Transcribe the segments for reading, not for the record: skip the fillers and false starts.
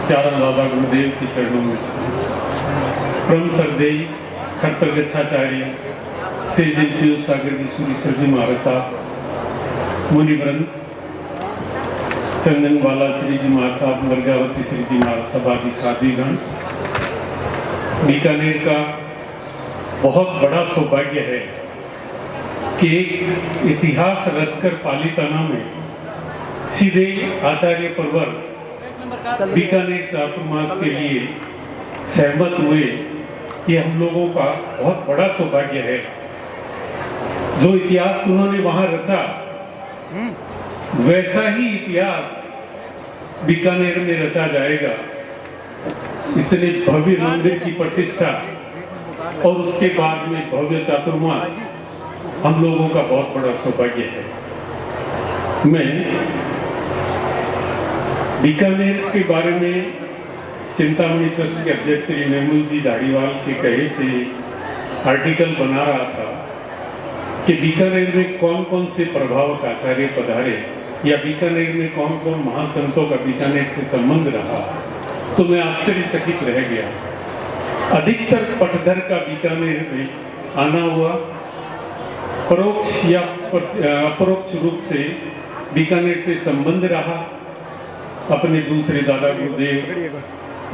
चारण दादा गुरुदेव के चरणों में परम श्रद्धेय खरतर गच्छाचार्य श्री जी पीयूष सागर जी सूरीश्वर जी महाराज साहब, मुनिवृंद चंदनवाला श्री जी महाराज साहब, मरगावती श्री जी महाराज साहब आदि साधुगण, बीकानेर का बहुत बड़ा सौभाग्य है कि एक इतिहास रचकर पालीताना में सीधे आचार्य परवर बीकानेर चातुर्मास के लिए सहमत हुए। ये हम लोगों का बहुत बड़ा सौभाग्य है। जो इतिहास उन्होंने वहां रचा वैसा ही इतिहास बीकानेर में रचा जाएगा। इतने भव्य मंदिर की प्रतिष्ठा और उसके बाद में भव्य चातुर्मास हम लोगों का बहुत बड़ा सौभाग्य है। मैं बीकानेर के बारे में चिंतामणि ट्रस्ट के अध्यक्ष श्री निर्मल जी धारीवाल के कहे से आर्टिकल बना रहा था कि बीकानेर में कौन कौन से प्रभावक आचार्य पधारे या बीकानेर में कौन कौन महासंतों का बीकानेर से संबंध रहा, तो मैं आश्चर्यचकित रह गया। अधिकतर पटधर का बीकानेर में आना हुआ, परोक्ष या अपरोक्ष रूप से बीकानेर से संबंध रहा। अपने दूसरे दादा गुरुदेव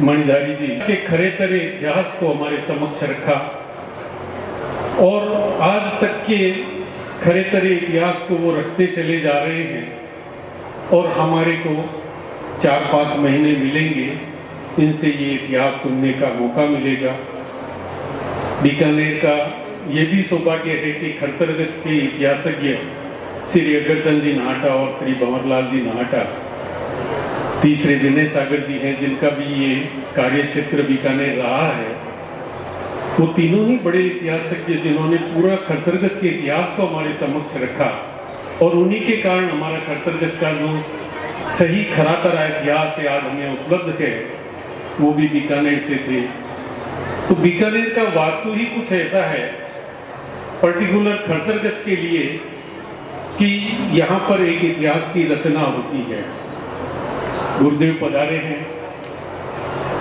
मणिधारी जी के खरे तरह इतिहास को हमारे समक्ष रखा और आज तक के खरे तरह इतिहास को वो रखते चले जा रहे हैं और हमारे को 4-5 महीने मिलेंगे, इनसे ये इतिहास सुनने का मौका मिलेगा। बीकानेर का ये भी सौभाग्य है कि खरतरगंज के इतिहासज्ञ श्री अग्रचंद जी नाहटा और श्री भंवरलाल जी नाहटा, तीसरे विनय सागर जी हैं जिनका भी ये कार्य क्षेत्र बीकानेर रहा है। वो तीनों ही बड़े इतिहासज्ञ जिन्होंने पूरा खरतरगंज के इतिहास को हमारे समक्ष रखा और उन्हीं के कारण हमारा खरतरगंज का जो सही खरा तरह इतिहास है आज हमें उपलब्ध है, वो भी बीकानेर से थे। तो बीकानेर का वास्तु ही कुछ ऐसा है पर्टिकुलर खरतरगंज के लिए कि यहाँ पर एक इतिहास की रचना होती है। गुरुदेव पधारे हैं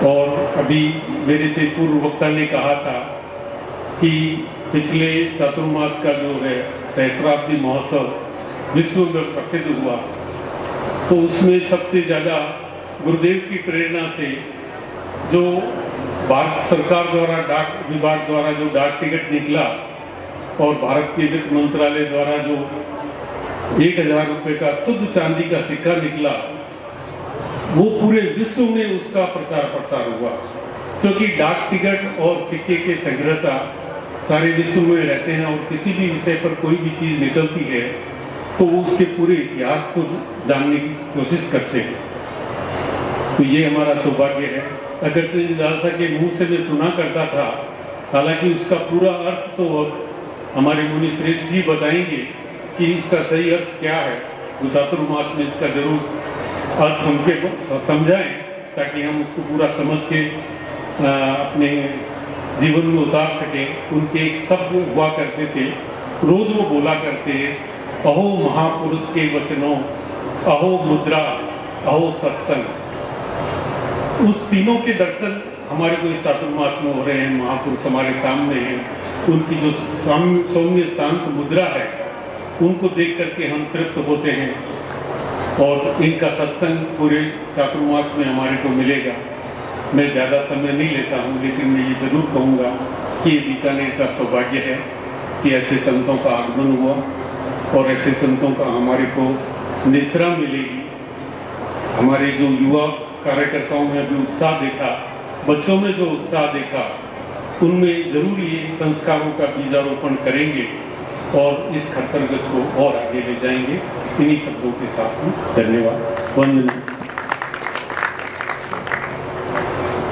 और अभी मेरे से पूर्व वक्ता ने कहा था कि पिछले चातुर्मास का जो है सहस्राब्दी महोत्सव विश्व में प्रसिद्ध हुआ, तो उसमें सबसे ज़्यादा गुरुदेव की प्रेरणा से जो भारत सरकार द्वारा डाक विभाग द्वारा जो डाक टिकट निकला और भारत के वित्त मंत्रालय द्वारा जो 1000 रुपये का शुद्ध चांदी का सिक्का निकला, वो पूरे विश्व में उसका प्रचार प्रसार हुआ। क्योंकि डाक टिकट और सिक्के के संग्रहता सारे विश्व में रहते हैं और किसी भी विषय पर कोई भी चीज़ निकलती है तो वो उसके पूरे इतिहास को जानने की कोशिश करते हैं। तो ये हमारा सौभाग्य है। अग्रचंद दासा के मुंह से मैं सुना करता था, हालांकि उसका पूरा अर्थ तो हमारे मुनि श्रेष्ठ जी बताएंगे कि उसका सही अर्थ क्या है। वो चातुर्मास में इसका जरूर अर्थ हमके समझाएं ताकि हम उसको पूरा समझ के अपने जीवन में उतार सकें। उनके एक शब्द हुआ करते थे, रोज वो बोला करते हैं, अहो महापुरुष के वचनों, अहो मुद्रा, अहो सत्संग। उस तीनों के दर्शन हमारे को इस चातुर्मास में हो रहे हैं। महापुरुष हमारे सामने हैं, उनकी जो सौम्य शांत मुद्रा है उनको देख करके हम तृप्त होते हैं और इनका सत्संग पूरे चातुर्मास में हमारे को मिलेगा। मैं ज़्यादा समय नहीं लेता हूँ, लेकिन मैं ये जरूर कहूँगा कि ये बीकानेर का सौभाग्य है कि ऐसे संतों का आगमन हुआ और ऐसे संतों का हमारे को निश्रा मिलेगी। हमारे जो युवा कार्यकर्ताओं में अभी उत्साह देखा, बच्चों में जो उत्साह देखा, उनमें जरूर ये संस्कारों का बीजारोपण करेंगे और इस खरतरगंज को और आगे ले जाएंगे। इन्हीं शब्दों के साथ धन्यवाद। वंदना।